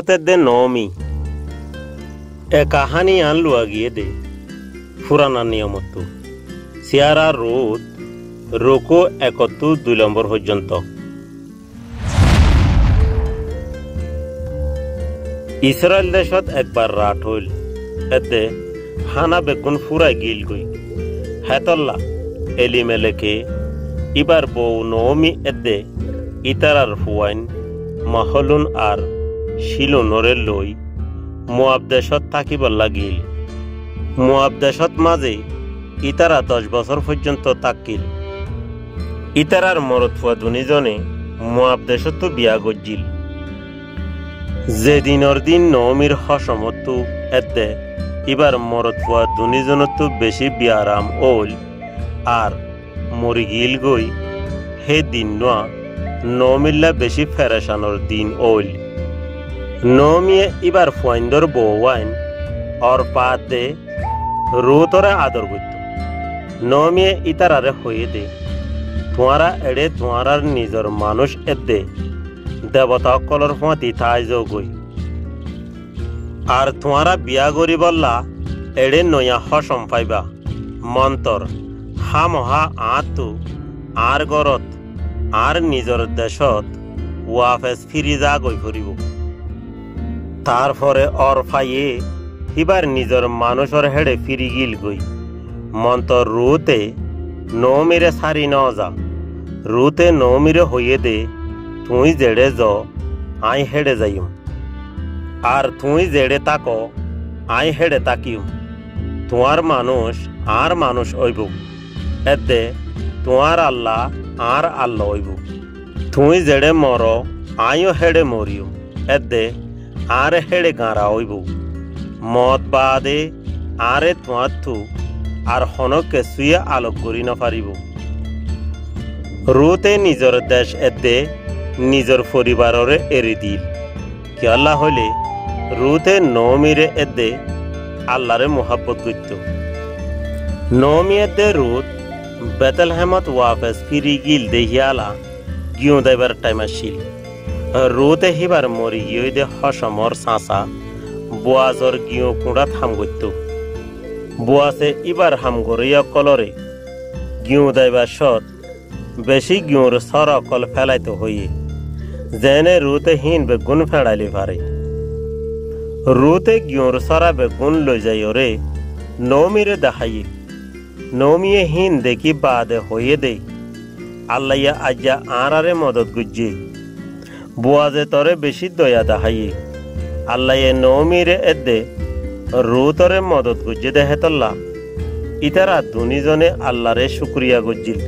Rute দে নমি এ কাহানি আনলু আগিয়ে দে পুরানা নিয়মত সিয়ারা রোদ রোকো 71 নম্বর পর্যন্ত ইসরায়েল দেশত একবার রাত হইল এতে হানা বেগুন ফুরাই গিল গই হেতল্লা এলিমেলেকে ইবার বউ নমি এদে ইতারার ফুয়াইন মাহলুন আর শিলুনরে লই মোয়াব দেশত থাকিবার লাগিল মোয়াব দেশত মাঝে ইতারা 10 বছর পর্যন্ত তাকিল ইতারার মরদ ফুয়া দুনিজনে মোয়াব দেশত বিয়া গজ্জিল যেদিনর দিন নমির হসমত এদে ইবার মরদ ফুয়া দুনিজনত বেশি বিয়ারাম ওল আর মরি গিল গই হে দিন নোয়া নমিল্লা বেশি ফেরেশানোর দিন ওল নমিয়ে ইবার ফুয়াইন্দর বউয়াইন অর পাতে রোতরে আদর করত নমিয়ে ইতারারে হয়ে দে তোমারা এড়ে তোমারার নিজর মানুষ এদে দেবতা কলর ফাঁতি তাইজ গই আর তোমারা বিয়া গরি বললা এড়ে নয়া হসম পাইবা মন্তর হামহা আতু আর গরত আর নিজর দেশত ওয়াফেস ফিরি যা গই ফুরিব তারপরে অর ফাইয়ে হিবার নিজর মানুষর হেড়ে ফিরি গিল গই মন্তর রুতে নমিরে সারি ন যা রুতে নমিরে হইয়ে দে তুই জেড়ে য আই হেড়ে যাইম আর তুই জেড়ে তাকো আই হেড়ে তাকিম তোমার মানুষ আর মানুষ হইব এদে তোমার আল্লাহ আর আল্লাহ হইব তুই জেড়ে মর আইও হেড়ে মরিও এদে আর হেড়ে গাঁরা হইব মত বাদে আরে তোমার থু আর হনকে শুয়ে আলোক করি না পারিব রুতে নিজর দেশ এদে নিজর পরিবাররে এরি দিল কি আল্লাহ হইলে রুতে নমিরে এদে আল্লাহরে মোহাব্বত করত নমি এদে রুত বেতলহেমত ওয়াফেস ফিরি গিল দেহিয়ালা গিও দেবার টাইম আসিল রুতে হিবার মরি গিয়ে দে হসমর সাঁচা বোয়াজর গিও কুড়া থাম করত বোয়াসে ইবার হাম গরিয়া কলরে গিও দেবার সৎ বেশি গিওর সর কল ফেলাইতে হইয়ে যেনে রুতে হিন বেগুন ফেড়াইলি পারে রুতে গিওর সরা বেগুন লই যাই রে নমিরে দেখাইয়ে নমিয়ে হিন দেখি বাদে হইয়ে দে আল্লাইয়া আজ্জা আরারে মদত গুজ্জে বুয়াজে তরে বেশি দয়া দেখাইয়ে আল্লাইয়ে নমিরে এদে রুতরে মদত গুজ্জে দেহে তল্লা ইতারা দুনিজনে আল্লাহরে শুক্রিয়া গুজ্জিল